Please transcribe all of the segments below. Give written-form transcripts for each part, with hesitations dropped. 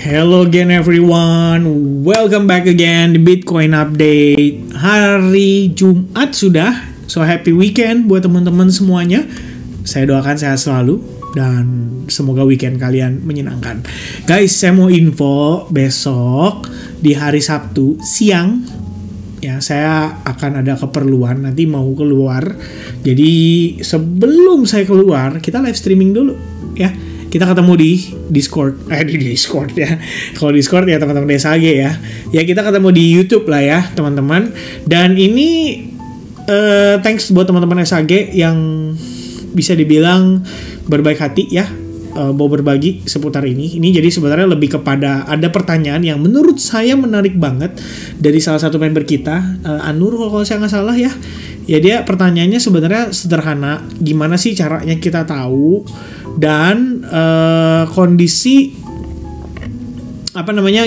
Hello again everyone, welcome back again di Bitcoin Update. Hari Jumat sudah, so happy weekend buat teman-teman semuanya. Saya doakan sehat selalu dan semoga weekend kalian menyenangkan. Guys, saya mau info besok di hari Sabtu siang ya, saya akan ada keperluan, nanti mau keluar. Jadi sebelum saya keluar, kita live streaming dulu ya. Kita ketemu di Discord, di Discord ya. Kalau Discord ya teman-teman SAG ya. Ya kita ketemu di YouTube lah ya teman-teman. Dan ini thanks buat teman-teman SAG yang bisa dibilang berbaik hati ya. Mau berbagi seputar ini. Ini jadi sebenarnya lebih kepada ada pertanyaan yang menurut saya menarik banget dari salah satu member kita, Anur kalau saya nggak salah ya. Ya dia pertanyaannya sebenarnya sederhana, gimana sih caranya kita tahu dan kondisi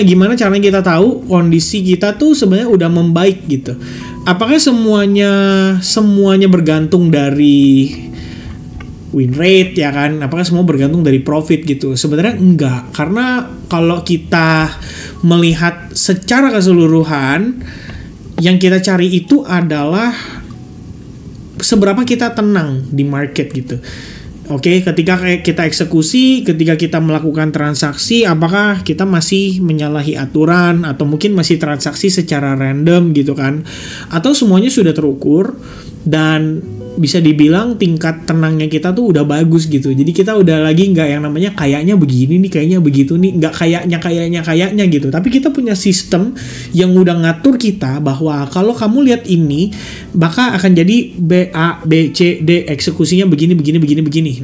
gimana caranya kita tahu kondisi kita tuh sebenarnya udah membaik gitu. Apakah semuanya bergantung dari win rate ya kan? Apakah semua bergantung dari profit gitu? Sebenarnya enggak, karena kalau kita melihat secara keseluruhan yang kita cari itu adalah seberapa kita tenang di market gitu. Oke, ketika kita eksekusi, ketika kita melakukan transaksi, apakah kita masih menyalahi aturan atau mungkin masih transaksi secara random gitu kan? Atau semuanya sudah terukur dan bisa dibilang tingkat tenangnya kita tuh udah bagus gitu. Jadi kita udah lagi nggak yang namanya kayaknya begini nih, kayaknya begitu nih, nggak kayaknya gitu. Tapi kita punya sistem yang udah ngatur kita bahwa kalau kamu lihat ini, maka akan jadi B, A, B, C, D, eksekusinya begini.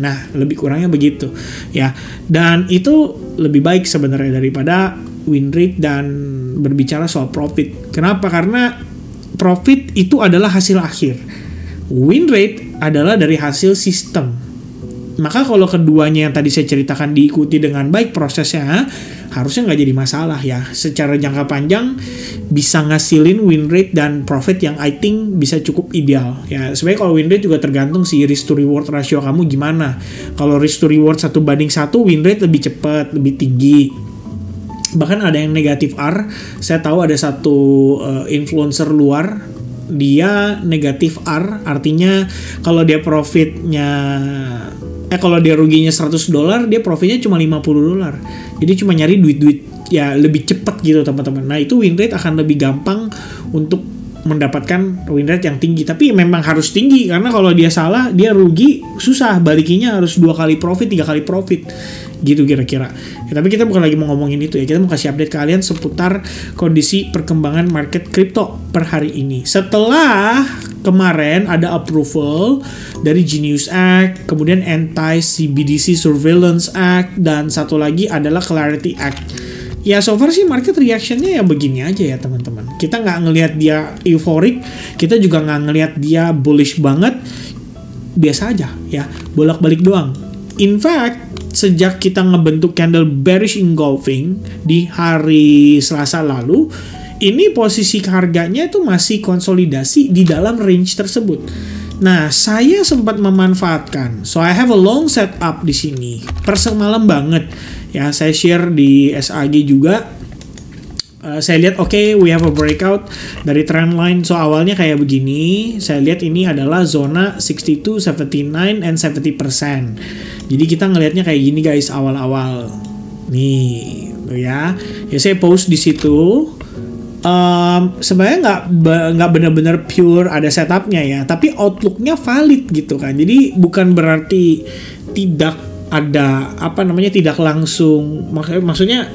Nah, lebih kurangnya begitu ya. Dan itu lebih baik sebenarnya daripada win rate dan berbicara soal profit. Kenapa? Karena profit itu adalah hasil akhir. Win rate adalah dari hasil sistem. Maka kalau keduanya yang tadi saya ceritakan diikuti dengan baik prosesnya, harusnya nggak jadi masalah ya. Secara jangka panjang bisa ngasilin win rate dan profit yang I think bisa cukup ideal. Ya sebenarnya kalau win rate juga tergantung sih risk to reward ratio kamu gimana. Kalau risk to reward 1:1, win rate lebih cepat, lebih tinggi. Bahkan ada yang negatif R. Saya tahu ada satu influencer luar, dia negatif R, artinya kalau dia ruginya $100, dia profitnya cuma $50. Jadi cuma nyari duit ya lebih cepat gitu teman-teman. Nah itu win rate akan lebih gampang untuk mendapatkan win rate yang tinggi. Tapi memang harus tinggi, karena kalau dia salah, dia rugi, susah balikinya, harus 2 kali profit, 3 kali profit gitu kira-kira ya. Tapi kita bukan lagi mau ngomongin itu ya, kita mau kasih update kalian seputar kondisi perkembangan market crypto per hari ini. Setelah kemarin ada approval dari Genius Act, kemudian Anti-CBDC Surveillance Act, dan satu lagi adalah Clarity Act. Ya so far sih market reactionnya ya begini aja ya teman-teman. Kita nggak ngelihat dia euphoric, kita juga nggak ngelihat dia bullish banget, biasa aja ya, bolak-balik doang. In fact, sejak kita ngebentuk candle bearish engulfing di hari Selasa lalu, ini posisi harganya itu masih konsolidasi di dalam range tersebut. Nah, saya sempat memanfaatkan. So I have a long setup di sini. Per semalam banget. Ya, saya share di SAG juga. Saya lihat we have a breakout dari trend line. So awalnya kayak begini. Saya lihat ini adalah zona 62, 79 and 70%. Jadi kita ngelihatnya kayak gini guys awal-awal. Nih, tuh ya. Ya saya post di situ. Sebenarnya nggak benar-benar pure ada setupnya ya, tapi outlooknya valid gitu kan. Jadi bukan berarti tidak ada tidak langsung, maksudnya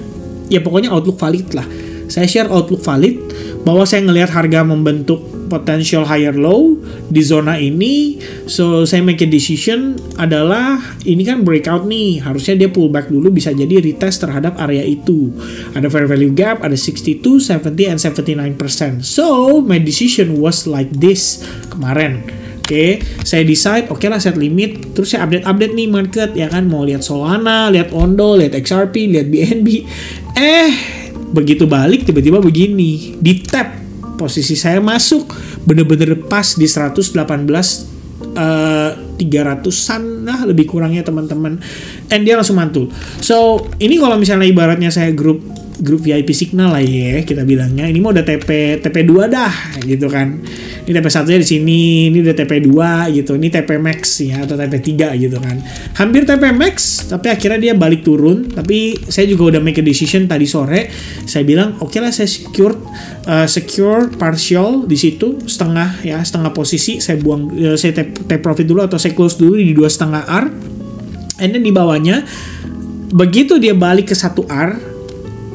ya pokoknya outlook valid lah. Saya share outlook valid bahwa saya ngelihat harga membentuk potential higher low di zona ini. So saya make a decision adalah ini kan breakout nih, harusnya dia pullback dulu, bisa jadi retest terhadap area itu. Ada fair value gap, ada 62, 70 and 79%. So my decision was like this kemarin. Oke, saya decide lah set limit, terus saya update nih market ya kan, mau lihat Solana, lihat Ondo, lihat XRP, lihat BNB. Begitu balik tiba-tiba begini, di tap posisi saya masuk bener-bener pas di 300-an lah lebih kurangnya teman-teman, and dia langsung mantul. So ini kalau misalnya ibaratnya saya grup grup VIP Signal lah ya kita bilangnya. Ini mau udah TP2 dah gitu kan. Ini TP1-nya di sini, ini udah TP2 gitu. Ini TP Max ya atau TP3 gitu kan. Hampir TP Max tapi akhirnya dia balik turun. Tapi saya juga udah make a decision tadi sore. Saya bilang oke lah saya secure partial di situ setengah posisi saya buang, saya take profit dulu atau saya close dulu di 2,5 R. And then di bawahnya begitu dia balik ke 1 R,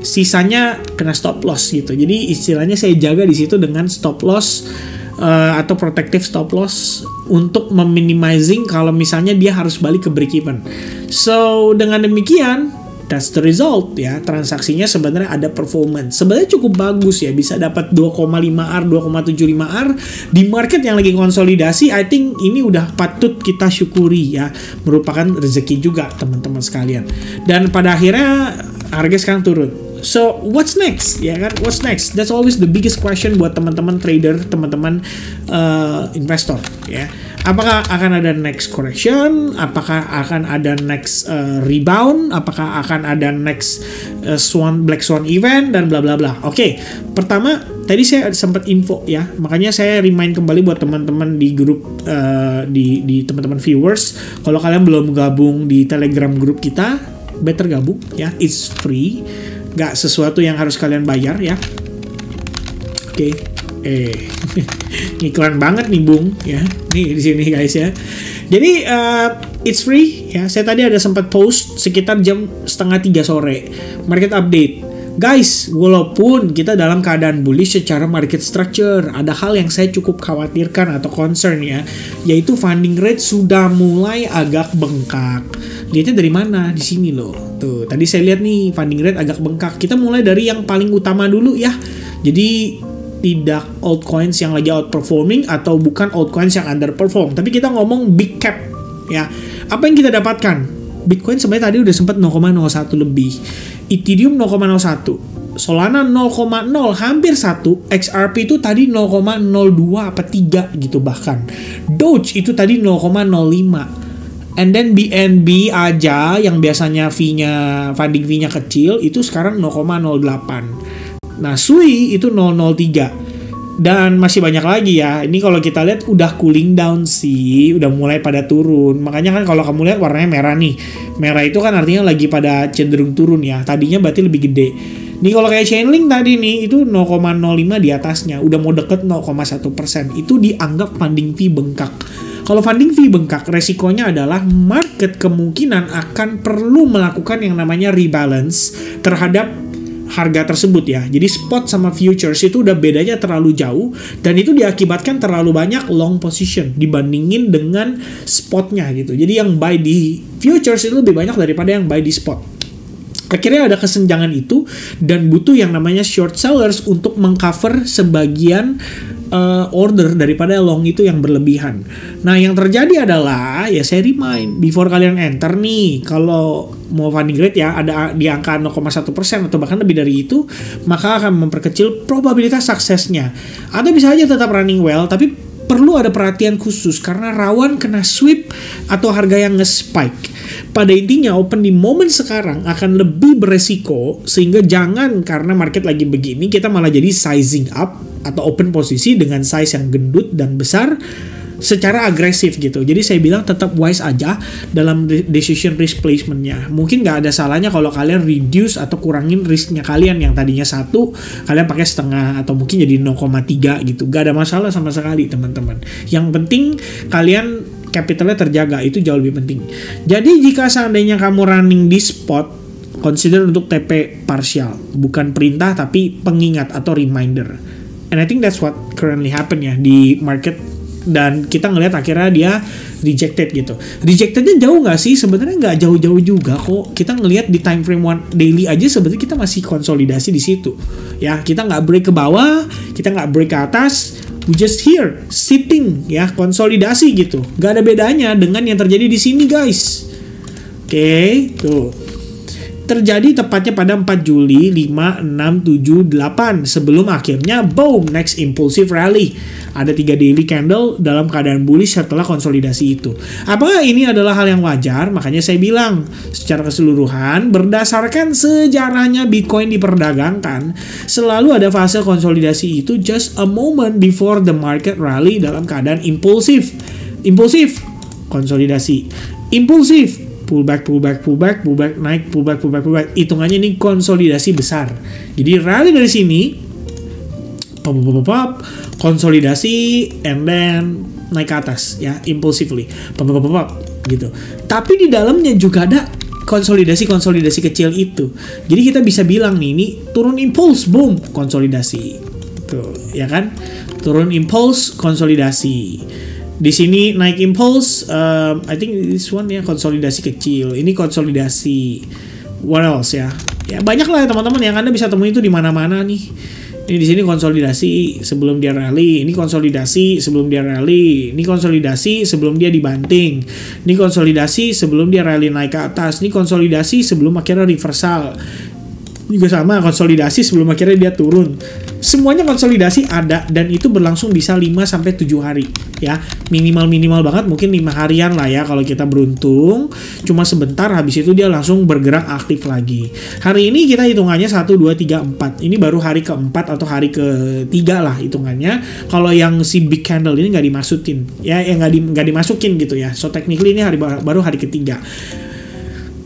sisanya kena stop loss gitu. Jadi istilahnya saya jaga di situ dengan stop loss atau protective stop loss untuk meminimizing kalau misalnya dia harus balik ke break even. So dengan demikian that's the result ya. Transaksinya sebenarnya ada performance. Sebenarnya cukup bagus ya, bisa dapat 2,5 R, 2,75 R di market yang lagi konsolidasi. I think ini udah patut kita syukuri ya. Merupakan rezeki juga teman-teman sekalian. Dan pada akhirnya harga sekarang turun. So what's next ya kan? What's next? That's always the biggest question buat teman-teman trader, teman-teman investor ya. Apakah akan ada next correction? Apakah akan ada next rebound? Apakah akan ada next black swan event dan bla bla bla. Oke, pertama tadi saya sempat info ya, makanya saya remind kembali buat teman-teman di grup di teman-teman viewers, kalau kalian belum gabung di Telegram grup kita, better gabung ya, it's free, nggak sesuatu yang harus kalian bayar ya. Oke. Iklan banget nih Bung ya. Nih di sini guys ya. Jadi it's free ya. Saya tadi ada sempat post sekitar jam 2:30 sore market update. Guys, walaupun kita dalam keadaan bullish secara market structure, ada hal yang saya cukup khawatirkan atau concern ya, yaitu funding rate sudah mulai agak bengkak. Lihatnya dari mana? Di sini loh. Tuh, tadi saya lihat nih funding rate agak bengkak. Kita mulai dari yang paling utama dulu ya. Jadi tidak altcoins yang lagi outperforming atau bukan altcoins yang underperform, tapi kita ngomong big cap ya. Apa yang kita dapatkan? Bitcoin sebenarnya tadi udah sempat 0,01 lebih, Ethereum 0,01, Solana 0,0 hampir 1, XRP itu tadi 0,02 apa 3 gitu bahkan. Doge itu tadi 0,05. And then BNB aja yang biasanya funding fee-nya kecil itu sekarang 0,08. Nah, Sui itu 003. Dan masih banyak lagi ya. Ini kalau kita lihat udah cooling down sih, udah mulai pada turun. Makanya kan kalau kamu lihat warnanya merah nih. Merah itu kan artinya lagi pada cenderung turun ya. Tadinya berarti lebih gede. Nih kalau kayak Chainlink tadi nih itu 0,05 di atasnya, udah mau deket 0,1%. Itu dianggap funding fee bengkak. Kalau funding fee bengkak, resikonya adalah market kemungkinan akan perlu melakukan yang namanya rebalance terhadap harga tersebut ya. Jadi spot sama futures itu udah bedanya terlalu jauh, dan itu diakibatkan terlalu banyak long position dibandingin dengan spotnya gitu. Jadi yang buy di futures itu lebih banyak daripada yang buy di spot. Akhirnya ada kesenjangan itu dan butuh yang namanya short sellers untuk mengcover sebagian order daripada long itu yang berlebihan. Nah, yang terjadi adalah ya saya remind before kalian enter nih, kalau mau funding rate ya ada di angka 0,1% atau bahkan lebih dari itu, maka akan memperkecil probabilitas suksesnya. Atau bisa aja tetap running well, tapi perlu ada perhatian khusus karena rawan kena sweep atau harga yang nge-spike. Pada intinya open di momen sekarang akan lebih beresiko, sehingga jangan karena market lagi begini kita malah jadi sizing up atau open posisi dengan size yang gendut dan besar secara agresif gitu. Jadi saya bilang tetap wise aja dalam decision risk placement-nya. Mungkin nggak ada salahnya kalau kalian reduce atau kurangin risknya kalian, yang tadinya 1 kalian pakai setengah atau mungkin jadi 0,3 gitu. Nggak ada masalah sama sekali teman-teman. Yang penting kalian capitalnya terjaga, itu jauh lebih penting. Jadi jika seandainya kamu running di spot, consider untuk TP partial, bukan perintah tapi pengingat atau reminder. And I think that's what currently happen ya di market. Dan kita ngelihat akhirnya dia rejected gitu. Rejectednya jauh nggak sih? Sebenarnya nggak jauh-jauh juga kok. Kita ngelihat di time frame one daily aja sebenarnya kita masih konsolidasi di situ. Ya, kita nggak break ke bawah, kita nggak break ke atas. We just here sitting ya, konsolidasi gitu. Nggak ada bedanya dengan yang terjadi di sini guys. Oke, tuh. terjadi tepatnya pada 4 Juli 5, 6, 7, 8 sebelum akhirnya boom, next impulsive rally. Ada 3 daily candle dalam keadaan bullish setelah konsolidasi itu. Apakah ini adalah hal yang wajar? Makanya saya bilang secara keseluruhan berdasarkan sejarahnya Bitcoin diperdagangkan, selalu ada fase konsolidasi itu just a moment before the market rally dalam keadaan impulsif, konsolidasi, impulsif, pullback, naik, pullback. Hitungannya ini konsolidasi besar. Jadi rally dari sini, konsolidasi, and then naik ke atas, ya, impulsively, gitu. Tapi di dalamnya juga ada konsolidasi kecil itu. Jadi kita bisa bilang nih, ini turun impuls, boom, konsolidasi, tuh, ya kan? Turun impuls, konsolidasi. Di sini naik impuls, I think this one ya, konsolidasi kecil. Ini konsolidasi. What else ya? Ya banyak lah ya teman-teman yang Anda bisa temui itu di mana-mana nih. Ini di sini konsolidasi sebelum dia rally, ini konsolidasi sebelum dia rally, ini konsolidasi sebelum dia dibanting, ini konsolidasi sebelum dia rally naik ke atas, ini konsolidasi sebelum akhirnya reversal. Juga sama, konsolidasi sebelum akhirnya dia turun. Semuanya konsolidasi ada, dan itu berlangsung bisa 5-7 hari ya. Minimal banget mungkin 5 harian lah ya kalau kita beruntung. Cuma sebentar, habis itu dia langsung bergerak aktif lagi. Hari ini kita hitungannya 1, 2, 3, 4. Ini baru hari keempat atau hari ketiga lah hitungannya. Kalau yang si big candle ini nggak dimasukin ya, yang nggak dimasukin gitu ya. So technically ini baru hari ketiga.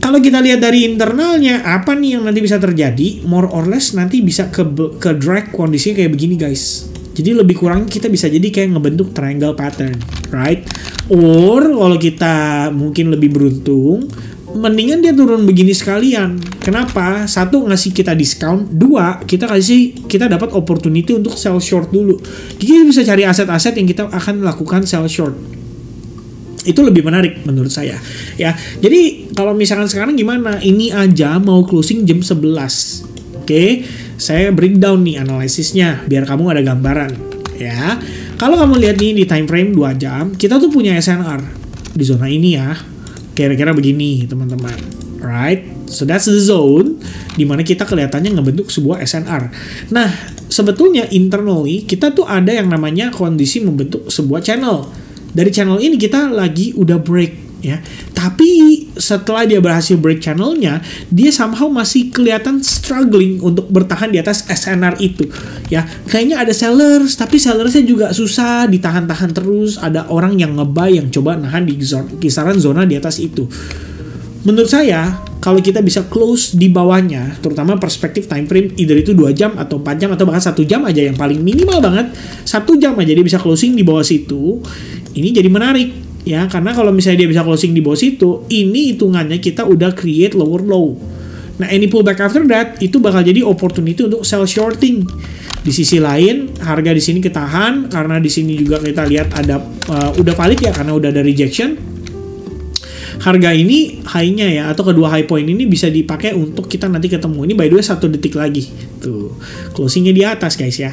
Kalau kita lihat dari internalnya, apa nih yang nanti bisa terjadi? More or less nanti bisa ke drag kondisinya kayak begini guys. Jadi lebih kurang kita bisa jadi kayak ngebentuk triangle pattern, right? Or kalau kita mungkin lebih beruntung, mendingan dia turun begini sekalian. Kenapa? 1, ngasih kita diskon. 2, kita dapat opportunity untuk sell short dulu. Jadi bisa cari aset-aset yang kita akan lakukan sell short. Itu lebih menarik menurut saya ya. Jadi kalau misalkan sekarang gimana, ini aja mau closing jam 11. Oke, saya breakdown nih analisisnya biar kamu ada gambaran ya. Kalau kamu lihat nih di time frame 2 jam, kita tuh punya SNR di zona ini ya, kira-kira begini teman-teman, right? So that's the zone dimana kita kelihatannya ngebentuk sebuah SNR. Nah sebetulnya internally kita tuh ada yang namanya kondisi membentuk sebuah channel. Dari channel ini kita lagi udah break ya. Tapi setelah dia berhasil break channelnya, dia somehow masih kelihatan struggling untuk bertahan di atas SNR itu ya. Kayaknya ada sellers, tapi sellersnya juga susah ditahan-tahan terus. Ada orang yang nge-buy yang coba nahan di kisaran zona di atas itu. Menurut saya, kalau kita bisa close di bawahnya, terutama perspektif time frame, either itu 2 jam atau 4 jam atau bahkan 1 jam aja yang paling minimal banget, 1 jam aja dia bisa closing di bawah situ, ini jadi menarik ya, karena kalau misalnya dia bisa closing di bawah situ, ini hitungannya kita udah create lower low. Nah, any pullback after that itu bakal jadi opportunity untuk sell shorting. Di sisi lain, harga di sini ketahan karena di sini juga kita lihat ada udah valid ya karena udah ada rejection. Harga ini high-nya ya, atau kedua high point ini bisa dipakai untuk kita nanti ketemu. Ini by the way 1 detik lagi. Tuh, closingnya di atas guys ya.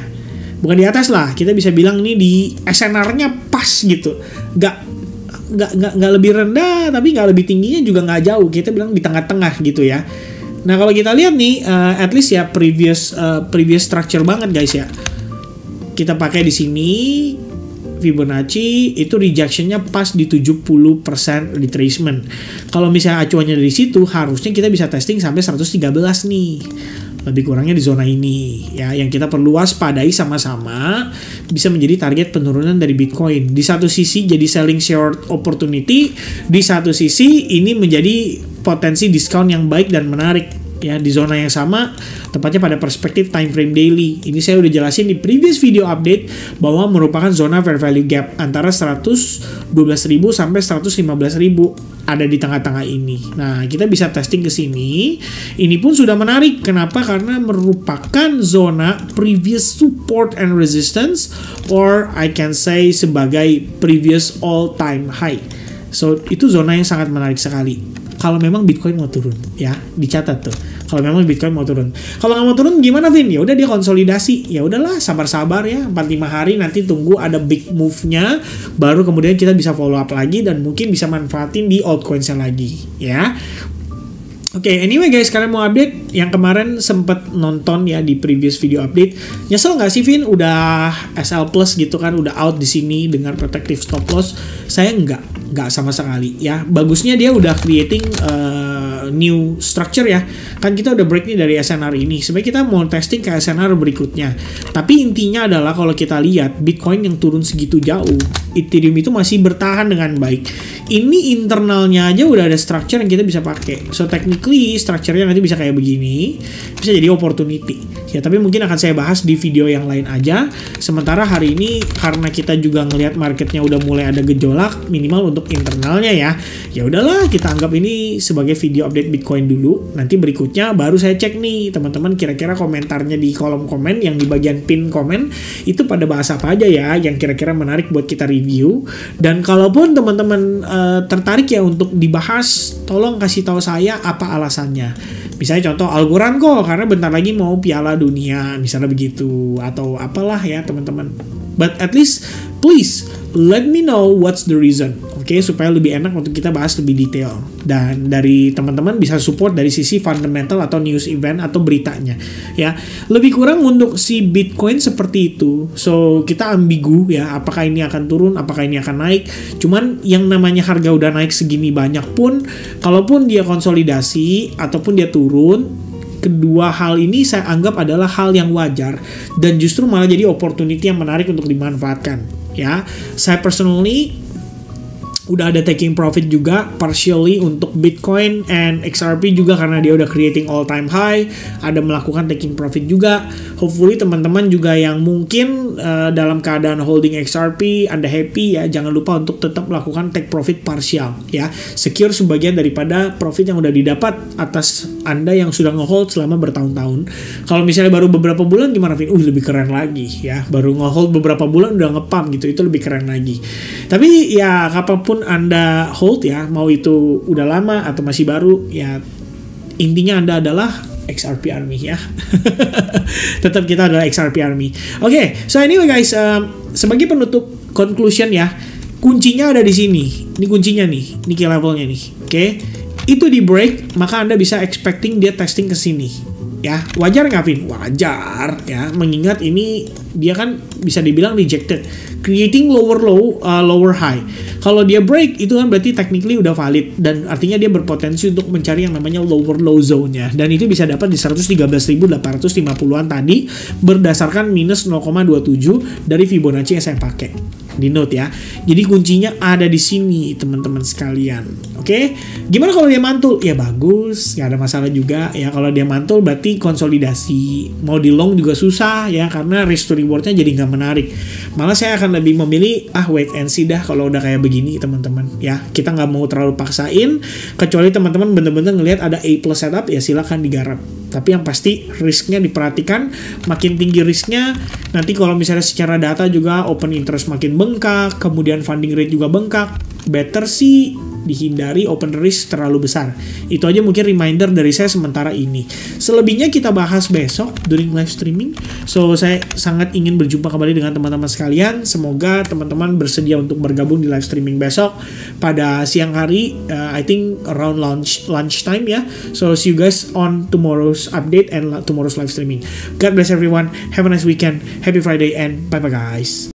Bukan di atas lah, kita bisa bilang ini di SNR-nya pas gitu. Nggak lebih rendah, tapi nggak lebih tingginya juga nggak jauh. Kita bilang di tengah-tengah gitu ya. Nah kalau kita lihat nih, at least ya previous structure banget guys ya. Kita pakai di sini Fibonacci itu rejectionnya pas di 70% retracement. Kalau misalnya acuannya dari situ, harusnya kita bisa testing sampai 113 nih. Lebih kurangnya di zona ini ya, yang kita perlu waspadai sama-sama bisa menjadi target penurunan dari Bitcoin. Di satu sisi jadi selling short opportunity, di satu sisi ini menjadi potensi diskon yang baik dan menarik ya di zona yang sama, tepatnya pada perspektif time frame daily. Ini saya udah jelasin di previous video update bahwa merupakan zona fair value gap antara 112.000 sampai 115.000 ada di tengah-tengah ini. Nah, kita bisa testing ke sini. Ini pun sudah menarik. Kenapa? Karena merupakan zona previous support and resistance, or I can say sebagai previous all time high. So, itu zona yang sangat menarik sekali. Kalau memang Bitcoin mau turun, ya dicatat tuh. Kalau memang Bitcoin mau turun. Kalau nggak mau turun gimana, Vin? Ya udah dia konsolidasi. Ya udahlah, sabar-sabar ya. 4-5 hari nanti tunggu ada big move-nya, baru kemudian kita bisa follow up lagi dan mungkin bisa manfaatin di altcoins-nya lagi, ya. Oke, anyway guys, kalian mau update yang kemarin sempet nonton ya di previous video update. Nyesel nggak sih Vin udah SL Plus gitu kan, udah out di sini dengan protective stop loss? Saya nggak sama sekali ya. Bagusnya dia udah creating new structure ya. Kan kita udah break nih dari SNR ini. Sebenarnya kita mau testing ke SNR berikutnya. Tapi intinya adalah kalau kita lihat Bitcoin yang turun segitu jauh, Ethereum itu masih bertahan dengan baik. Ini internalnya aja udah ada structure yang kita bisa pakai. So technically structure-nya nanti bisa kayak begini, bisa jadi opportunity. Ya tapi mungkin akan saya bahas di video yang lain aja. Sementara hari ini karena kita juga ngelihat marketnya udah mulai ada gejolak, minimal untuk internalnya ya. Ya udahlah, kita anggap ini sebagai video update Bitcoin dulu. Nanti berikutnya baru saya cek nih teman-teman kira-kira komentarnya di kolom komen yang di bagian pin komen itu pada bahas apa aja ya yang kira-kira menarik buat kita review. Dan kalaupun teman-teman tertarik ya untuk dibahas, tolong kasih tahu saya apa alasannya. Misalnya contoh Algorand kok karena bentar lagi mau Piala Dunia misalnya begitu, atau apalah ya teman-teman. But at least please let me know what's the reason. Oke, supaya lebih enak untuk kita bahas lebih detail. Dan dari teman-teman bisa support dari sisi fundamental atau news event atau beritanya. Ya, lebih kurang untuk si Bitcoin seperti itu. So, kita ambigu ya, apakah ini akan turun, apakah ini akan naik. Cuman yang namanya harga udah naik segini banyak pun, kalaupun dia konsolidasi ataupun dia turun, kedua hal ini saya anggap adalah hal yang wajar dan justru malah jadi opportunity yang menarik untuk dimanfaatkan. Ya, saya personally udah ada taking profit juga partially untuk Bitcoin and XRP juga karena dia udah creating all time high, ada melakukan taking profit juga. Hopefully teman-teman juga yang mungkin dalam keadaan holding XRP Anda happy ya, jangan lupa untuk tetap melakukan take profit partial ya, secure sebagian daripada profit yang udah didapat atas Anda yang sudah ngehold selama bertahun-tahun. Kalau misalnya baru beberapa bulan gimana Vin? Lebih keren lagi ya, baru ngehold beberapa bulan udah ngepump gitu, itu lebih keren lagi. Tapi ya kapanpun Anda hold ya, mau itu udah lama atau masih baru ya, intinya Anda adalah XRP Army ya. Tetap kita adalah XRP Army. Oke, so anyway guys, sebagai penutup conclusion ya, kuncinya ada di sini. Ini kuncinya nih, ini key levelnya nih. Oke, itu di break, maka Anda bisa expecting dia testing ke sini. Ya, wajar nggak Vin? Wajar ya, mengingat ini dia kan bisa dibilang rejected, creating lower low, lower high. Kalau dia break itu kan berarti technically udah valid dan artinya dia berpotensi untuk mencari yang namanya lower low zone-nya, dan itu bisa dapat di 113.850-an tadi berdasarkan minus 0,27 dari Fibonacci yang saya pakai di note ya. Jadi kuncinya ada di sini teman-teman sekalian. Oke, gimana kalau dia mantul? Ya bagus, nggak ada masalah juga ya. Kalau dia mantul berarti konsolidasi, mau di long juga susah ya, karena risk to rewardnya jadi nggak menarik. Malah saya akan lebih memilih wait and see dah kalau udah kayak begini teman-teman ya. Kita nggak mau terlalu paksain, kecuali teman-teman bener-bener ngelihat ada A plus setup ya silakan digarap. Tapi yang pasti risknya diperhatikan, makin tinggi risknya nanti kalau misalnya secara data juga open interest makin bengkak, kemudian funding rate juga bengkak, better sih dihindari open risk terlalu besar. Itu aja mungkin reminder dari saya sementara ini. Selebihnya kita bahas besok during live streaming. So saya sangat ingin berjumpa kembali dengan teman-teman sekalian. Semoga teman-teman bersedia untuk bergabung di live streaming besok pada siang hari, I think around lunch time ya. So see you guys on tomorrow's update and tomorrow's live streaming. God bless everyone. Have a nice weekend. Happy Friday and bye bye guys.